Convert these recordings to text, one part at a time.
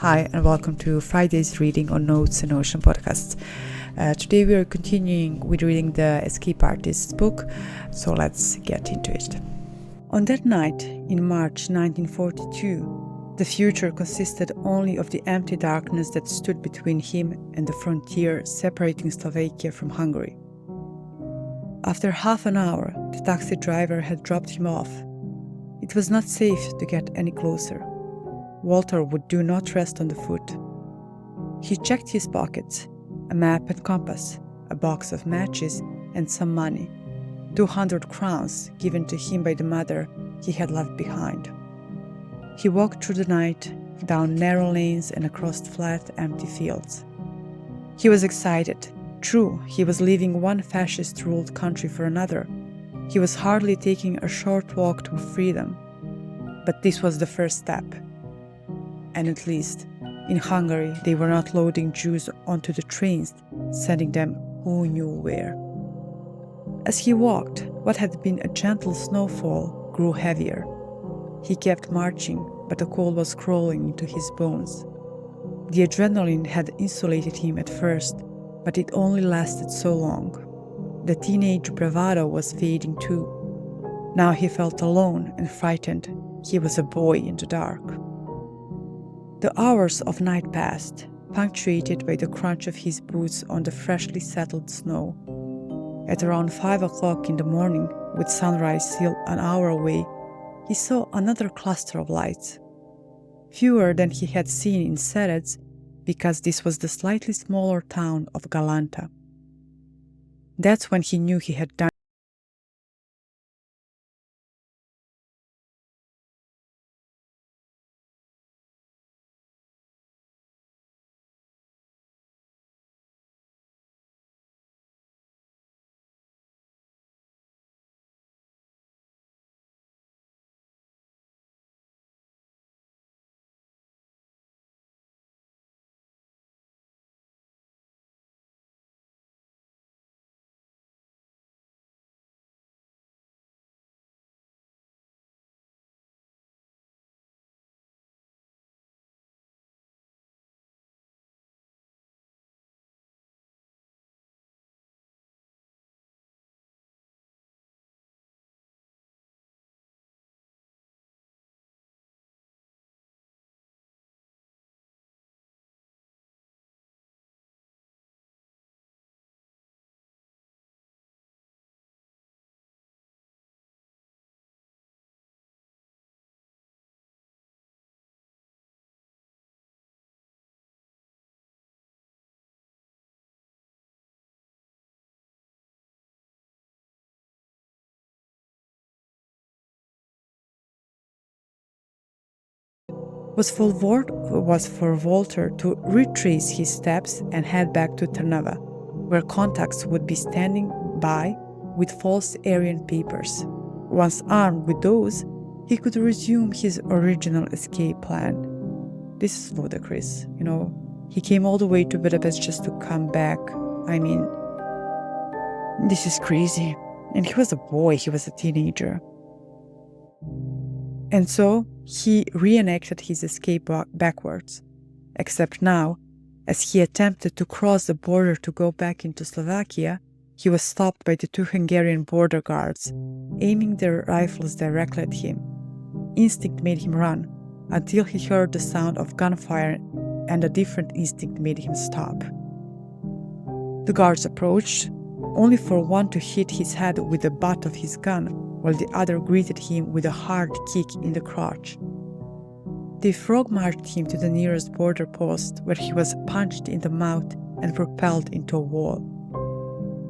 Hi, and welcome to Friday's reading on Notes and Ocean podcasts. Today we are continuing with reading the Escape Artist's book, so let's get into it. On that night, in March 1942, the future consisted only of the empty darkness that stood between him and the frontier separating Slovakia from Hungary. After half an hour, the taxi driver had dropped him off. It was not safe to get any closer. Walter would do not rest on the foot. He checked his pockets, a map and compass, a box of matches, and some money, 200 crowns given to him by the mother he had left behind. He walked through the night, down narrow lanes and across flat, empty fields. He was excited. True, he was leaving one fascist-ruled country for another. He was hardly taking a short walk to freedom. But this was the first step. And at least, in Hungary, they were not loading Jews onto the trains, sending them who knew where. As he walked, what had been a gentle snowfall grew heavier. He kept marching, but the cold was crawling into his bones. The adrenaline had insulated him at first, but it only lasted so long. The teenage bravado was fading too. Now he felt alone and frightened. He was a boy in the dark. The hours of night passed, punctuated by the crunch of his boots on the freshly settled snow. At around 5 o'clock in the morning, with sunrise still an hour away, he saw another cluster of lights. Fewer than he had seen in Seredz, because this was the slightly smaller town of Galanta. That's when he knew he had done was for Walter to retrace his steps and head back to Trnava, where contacts would be standing by with false Aryan papers. Once armed with those, he could resume his original escape plan. This is ludicrous, He came all the way to Budapest just to come back. This is crazy. And he was a boy, he was a teenager. And so, he reenacted his escape backwards. Except now, as he attempted to cross the border to go back into Slovakia, he was stopped by the two Hungarian border guards, aiming their rifles directly at him. Instinct made him run, until he heard the sound of gunfire, and a different instinct made him stop. The guards approached, only for one to hit his head with the butt of his gun, while the other greeted him with a hard kick in the crotch. They frog-marched him to the nearest border post, where he was punched in the mouth and propelled into a wall.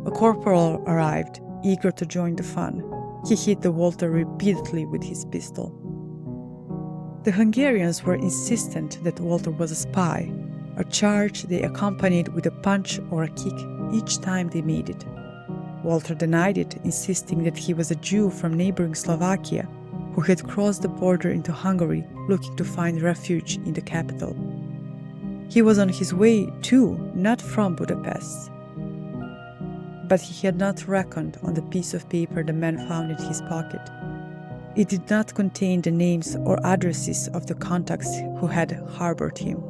A corporal arrived, eager to join the fun. He hit the Walter repeatedly with his pistol. The Hungarians were insistent that Walter was a spy, a charge they accompanied with a punch or a kick each time they made it. Walter denied it, insisting that he was a Jew from neighboring Slovakia who had crossed the border into Hungary looking to find refuge in the capital. He was on his way too, not from Budapest. But he had not reckoned on the piece of paper the man found in his pocket. It did not contain the names or addresses of the contacts who had harbored him.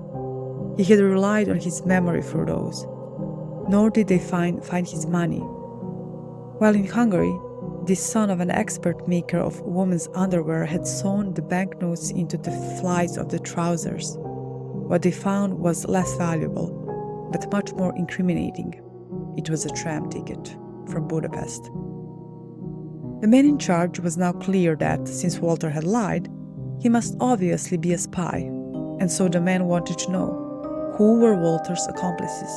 He had relied on his memory for those, nor did they find his money. While in Hungary, the son of an expert maker of women's underwear had sewn the banknotes into the flies of the trousers. What they found was less valuable, but much more incriminating. It was a tram ticket from Budapest. The man in charge was now clear that, since Walter had lied, he must obviously be a spy, and so the man wanted to know who were Walter's accomplices.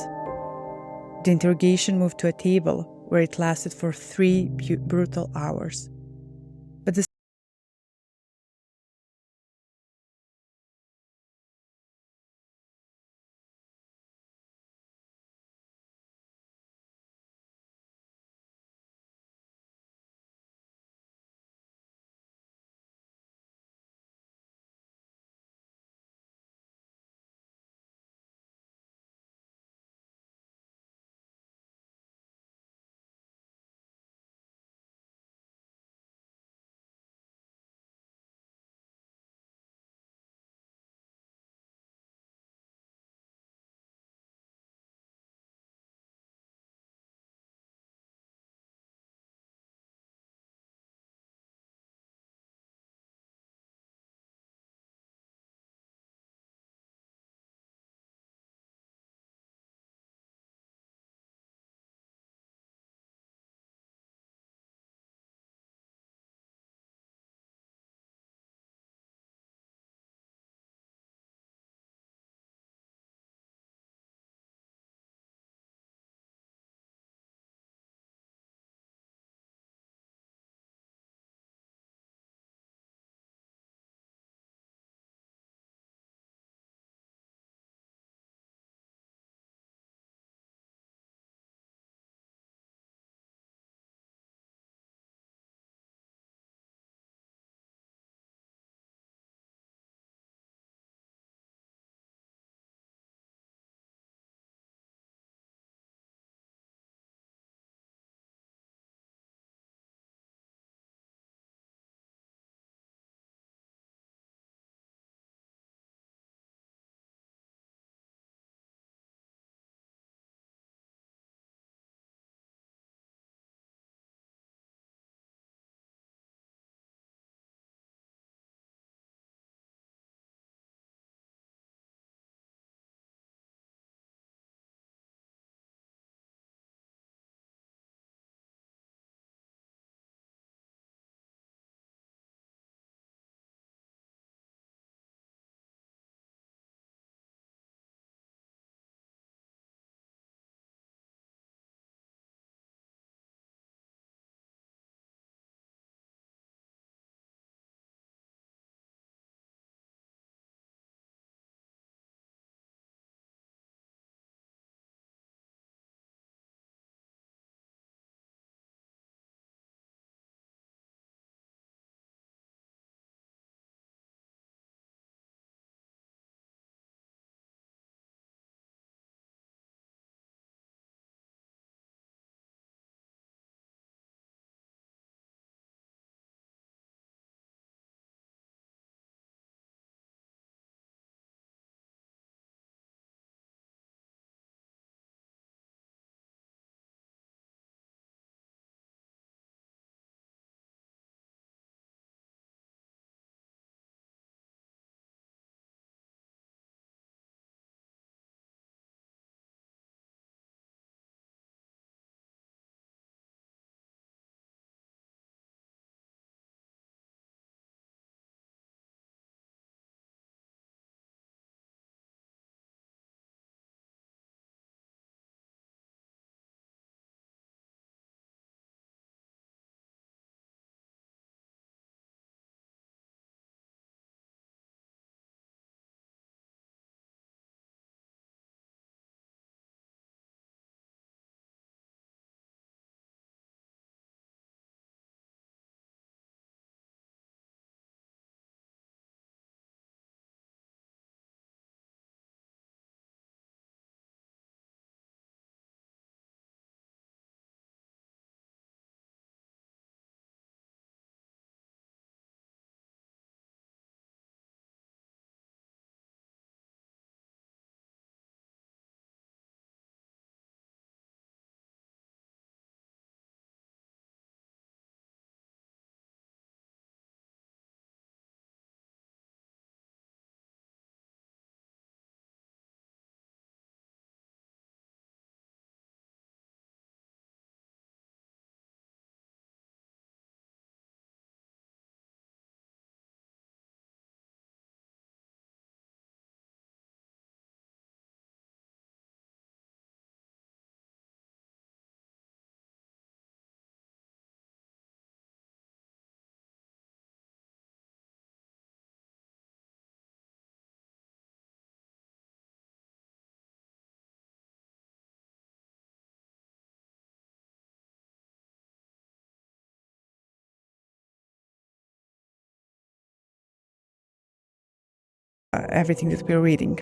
The interrogation moved to a table where it lasted for 3 brutal hours. But the everything that we're reading.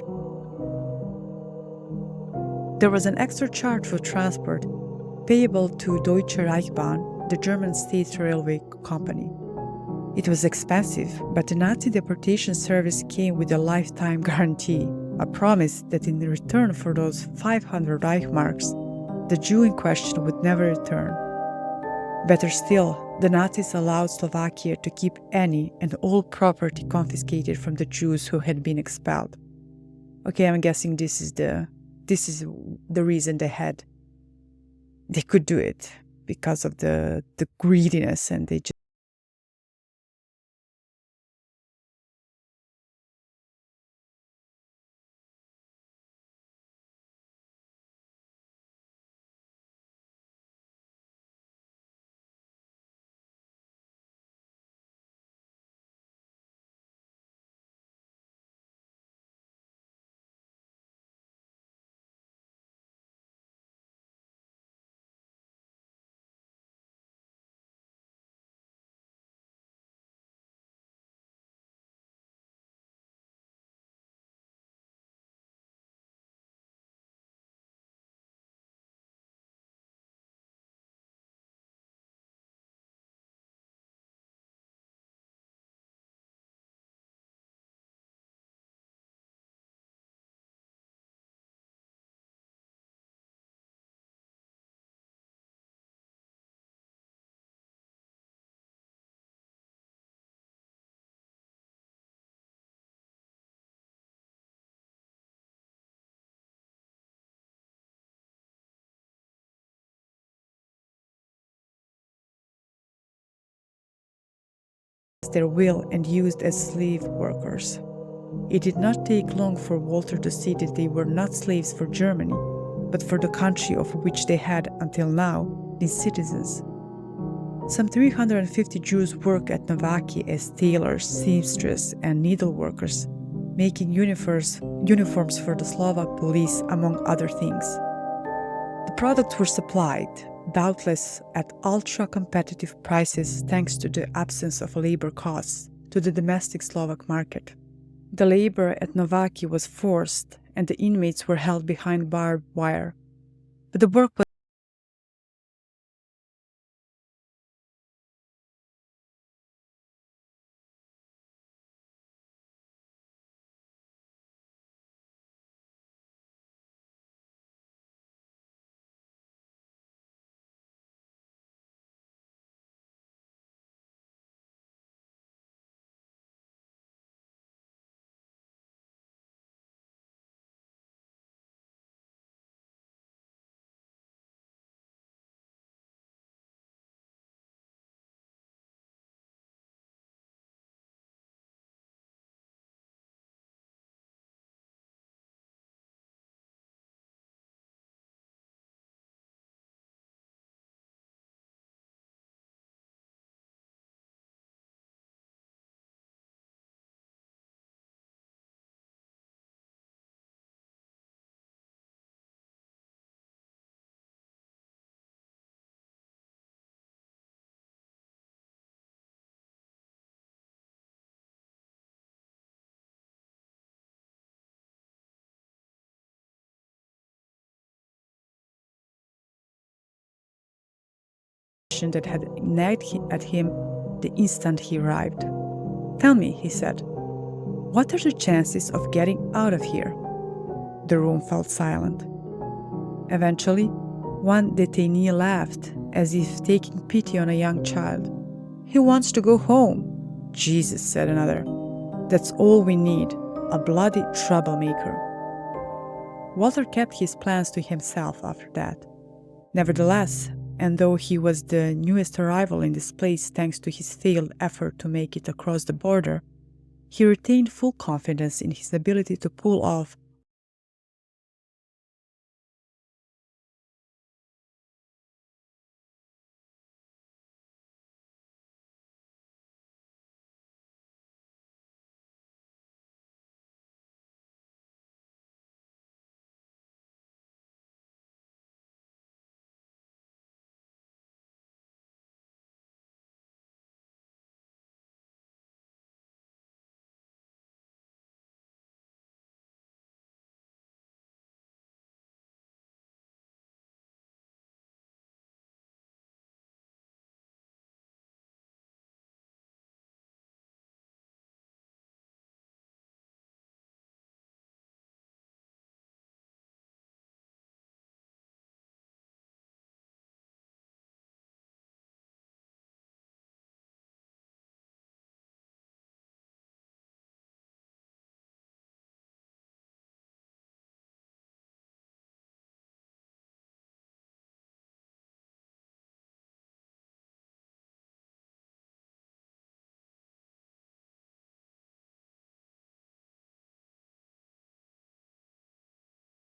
There was an extra charge for transport payable to Deutsche Reichsbahn, the German state railway company. It was expensive, but the Nazi deportation service came with a lifetime guarantee, a promise that in return for those 500 Reichsmarks, the Jew in question would never return. Better still, the Nazis allowed Slovakia to keep any and all property confiscated from the Jews who had been expelled. Okay, I'm guessing this is the reason they could do it, because of the greediness, and they just their will and used as slave workers. It did not take long for Walter to see that they were not slaves for Germany, but for the country of which they had, until now, been citizens. Some 350 Jews work at Slovakia as tailors, seamstresses, and needleworkers, making uniforms for the Slovak police, among other things. The products were supplied, doubtless at ultra-competitive prices thanks to the absence of labor costs, to the domestic Slovak market. The labor at Slovakia was forced, and the inmates were held behind barbed wire. But the work was that had nagged at him the instant he arrived. "Tell me," he said, "what are the chances of getting out of here?" The room fell silent. Eventually, one detainee laughed, as if taking pity on a young child. "He wants to go home." "Jesus," said another. "That's all we need, a bloody troublemaker." Walter kept his plans to himself after that. Nevertheless, and though he was the newest arrival in this place thanks to his failed effort to make it across the border, he retained full confidence in his ability to pull off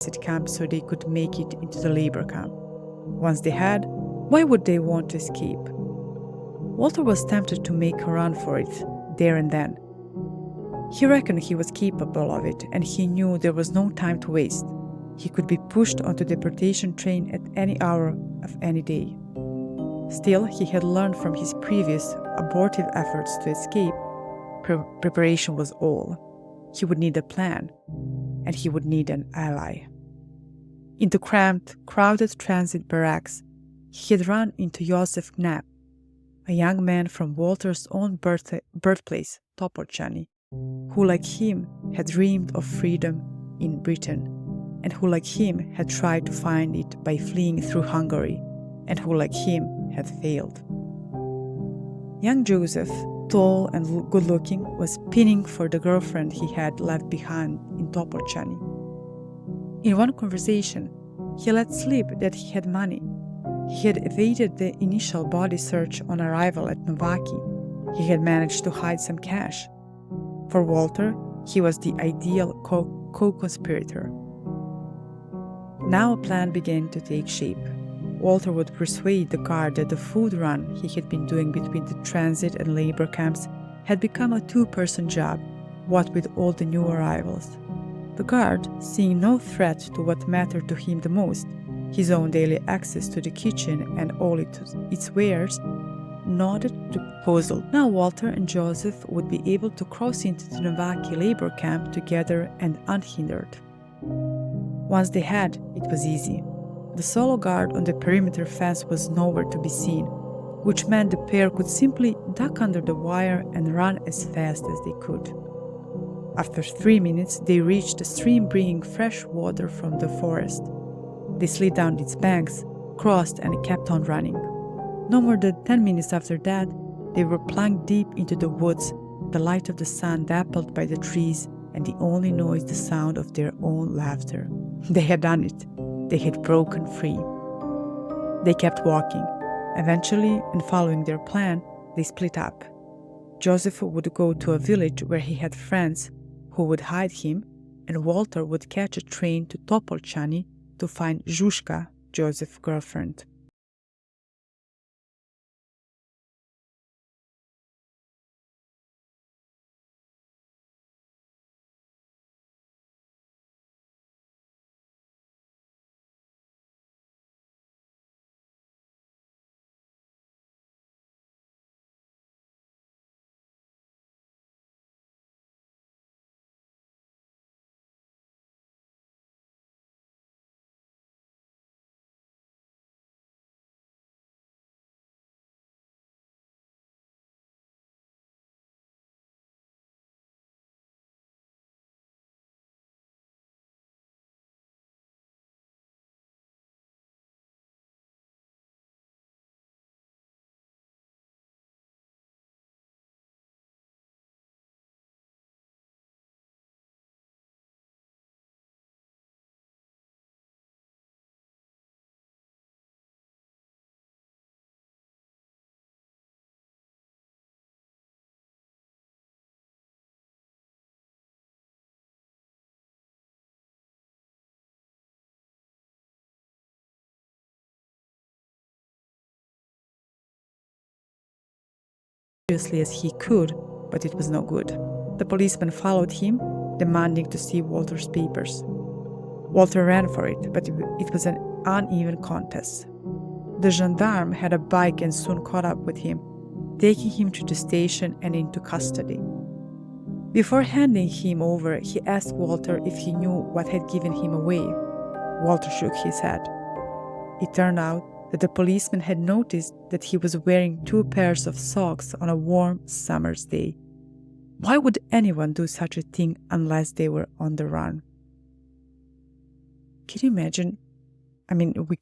camp so they could make it into the labor camp. Once they had, why would they want to escape? Walter was tempted to make a run for it, there and then. He reckoned he was capable of it, and he knew there was no time to waste. He could be pushed onto the deportation train at any hour of any day. Still, he had learned from his previous abortive efforts to escape, preparation was all. He would need a plan, and he would need an ally. In the cramped, crowded transit barracks, he had run into Josef Knapp, a young man from Walter's own birthplace, Toporčany, who, like him, had dreamed of freedom in Britain, and who, like him, had tried to find it by fleeing through Hungary, and who, like him, had failed. Young Joseph, tall and good-looking, was pinning for the girlfriend he had left behind in Toporčany. In one conversation, he let slip that he had money. He had evaded the initial body search on arrival at Slovakia. He had managed to hide some cash. For Walter, he was the ideal co-conspirator. Now a plan began to take shape. Walter would persuade the guard that the food run he had been doing between the transit and labor camps had become a two-person job, what with all the new arrivals. The guard, seeing no threat to what mattered to him the most, his own daily access to the kitchen and all its wares, nodded to the proposal. Now Walter and Joseph would be able to cross into the Slovakia labor camp together and unhindered. Once they had, it was easy. The solo guard on the perimeter fence was nowhere to be seen, which meant the pair could simply duck under the wire and run as fast as they could. After 3 minutes, they reached a stream bringing fresh water from the forest. They slid down its banks, crossed, and kept on running. No more than 10 minutes after that, they were plunged deep into the woods, the light of the sun dappled by the trees, and the only noise the sound of their own laughter. They had done it. They had broken free. They kept walking. Eventually, and following their plan, they split up. Joseph would go to a village where he had friends who would hide him, and Walter would catch a train to Toporčany to find Zuzka, Joseph's girlfriend. Seriously as he could, but it was no good. The policeman followed him, demanding to see Walter's papers. Walter ran for it, but it was an uneven contest. The gendarme had a bike and soon caught up with him, taking him to the station and into custody. Before handing him over, he asked Walter if he knew what had given him away. Walter shook his head. It turned out that the policeman had noticed that he was wearing 2 pairs of socks on a warm summer's day. Why would anyone do such a thing unless they were on the run? Can you imagine? We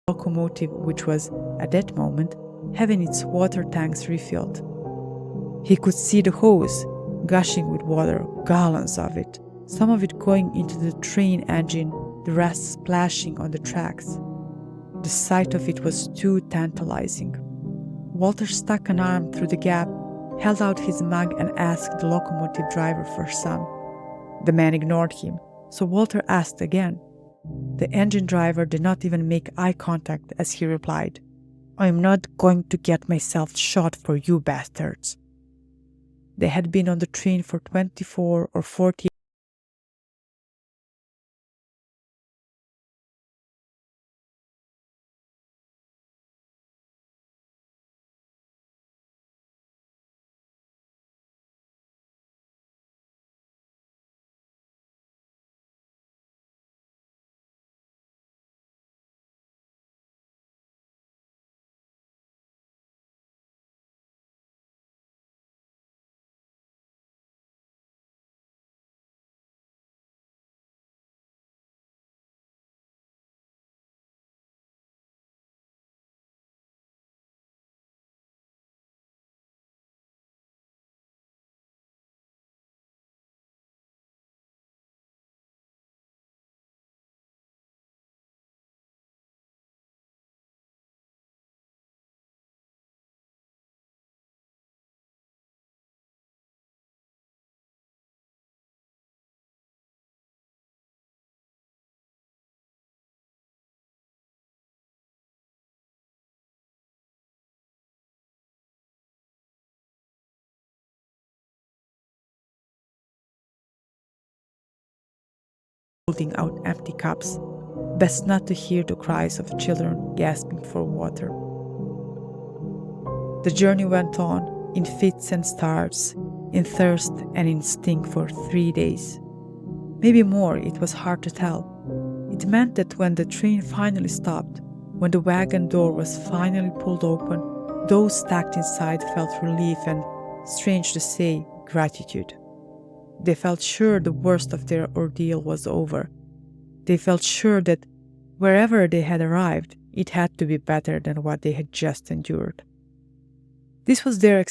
locomotive, which was, at that moment, having its water tanks refilled. He could see the hose gushing with water, gallons of it, some of it going into the train engine, the rest splashing on the tracks. The sight of it was too tantalizing. Walter stuck an arm through the gap, held out his mug, and asked the locomotive driver for some. The man ignored him, so Walter asked again. The engine driver did not even make eye contact as he replied, "I am not going to get myself shot for you bastards." They had been on the train for 24 or 40 holding out empty cups, best not to hear the cries of children gasping for water. The journey went on, in fits and starts, in thirst and in stink for 3 days. Maybe more, it was hard to tell. It meant that when the train finally stopped, when the wagon door was finally pulled open, those stacked inside felt relief and, strange to say, gratitude. They felt sure the worst of their ordeal was over. They felt sure that wherever they had arrived, it had to be better than what they had just endured. This was their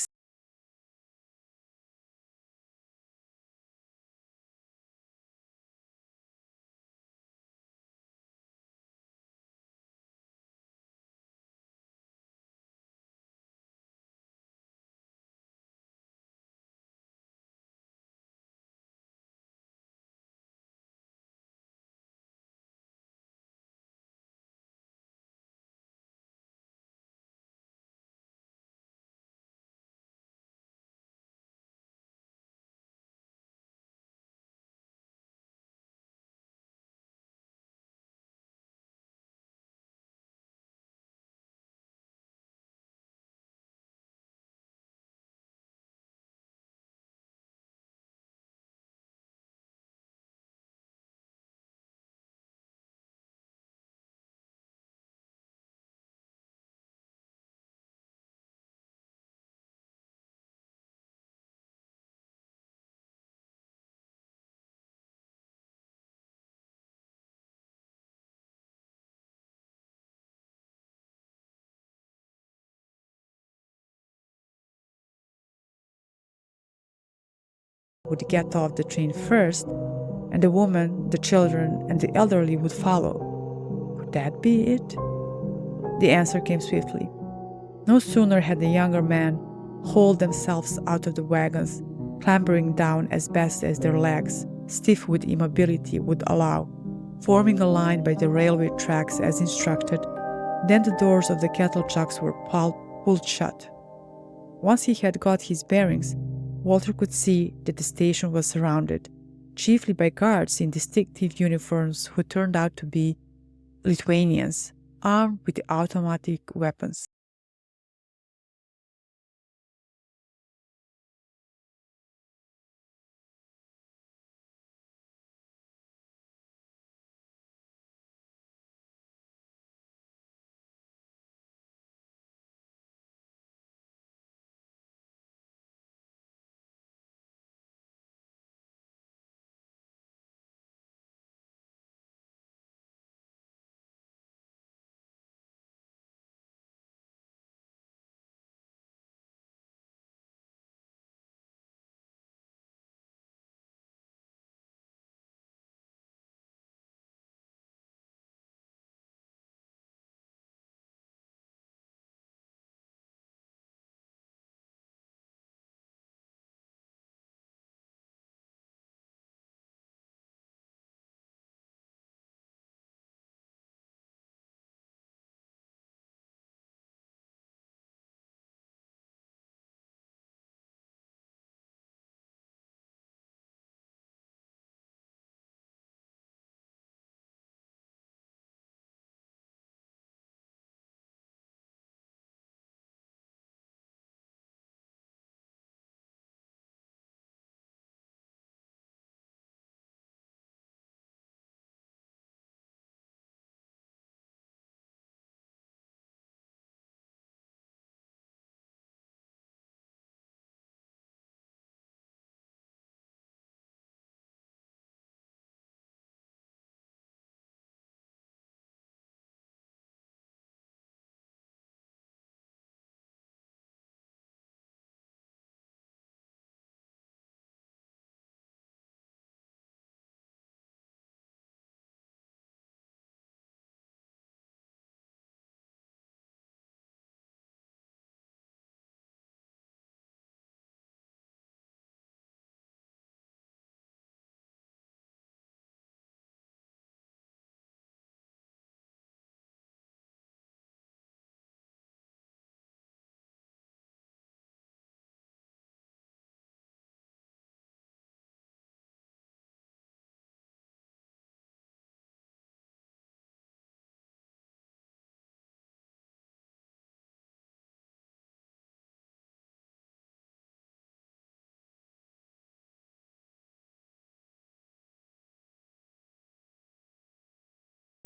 would get off the train first, and the woman, the children, and the elderly would follow. Could that be it? The answer came swiftly. No sooner had the younger men hauled themselves out of the wagons, clambering down as best as their legs, stiff with immobility, would allow, forming a line by the railway tracks as instructed, then the doors of the cattle trucks were pulled shut. Once he had got his bearings, Walter could see that the station was surrounded, chiefly by guards in distinctive uniforms who turned out to be Lithuanians, armed with automatic weapons.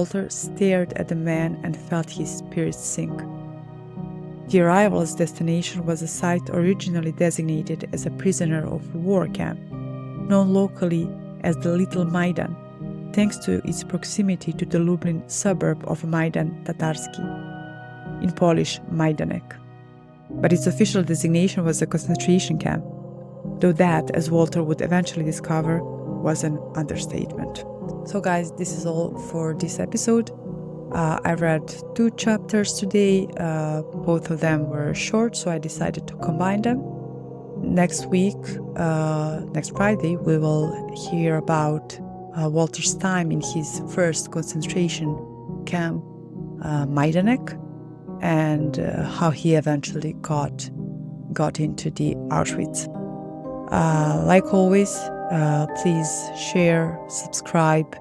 Walter stared at the man and felt his spirit sink. The arrival's destination was a site originally designated as a prisoner of war camp, known locally as the Little Maidan, thanks to its proximity to the Lublin suburb of Majdan Tatarski, in Polish Majdanek. But its official designation was a concentration camp, though that, as Walter would eventually discover, was an understatement. So guys, this is all for this episode. I read 2 chapters today. Both of them were short, so I decided to combine them. Next week, next Friday, we will hear about Walter's time in his first concentration camp, Majdanek, and how he eventually got into the Auschwitz. Like always, please share, subscribe,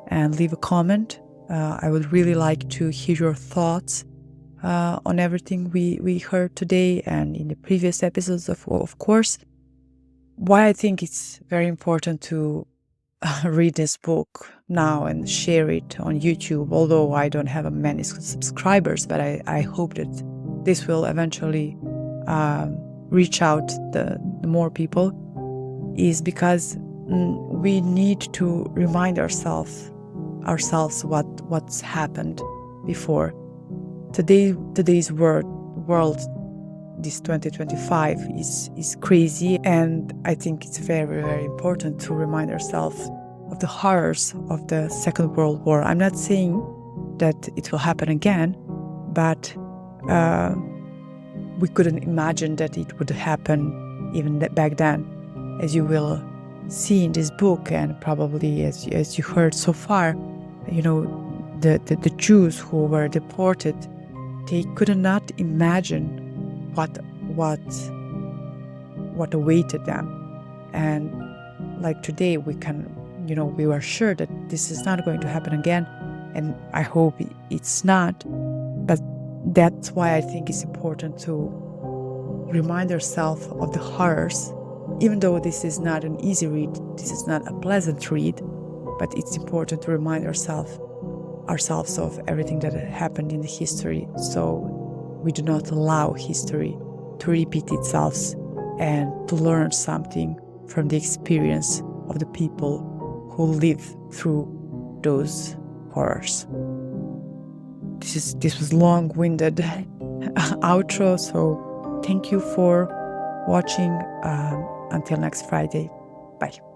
and leave a comment. I would really like to hear your thoughts on everything we heard today and in the previous episodes, of course. Why I think it's very important to read this book now and share it on YouTube, although I don't have many subscribers, but I hope that this will eventually reach out the more people, is because we need to remind ourselves what's happened before. Today's world, this 2025 is crazy, and I think it's very, very important to remind ourselves of the horrors of the Second World War. I'm not saying that it will happen again, but we couldn't imagine that it would happen even back then, as you will see in this book, and probably as you heard so far. The Jews who were deported, they could not imagine what awaited them. And like today, we were sure that this is not going to happen again, and I hope it's not. But that's why I think it's important to remind ourselves of the horrors, even though this is not an easy read, this is not a pleasant read, but it's important to remind ourselves of everything that happened in the history, so we do not allow history to repeat itself, and to learn something from the experience of the people who live through those horrors. This was long-winded outro, so thank you for watching. Until next Friday. Bye.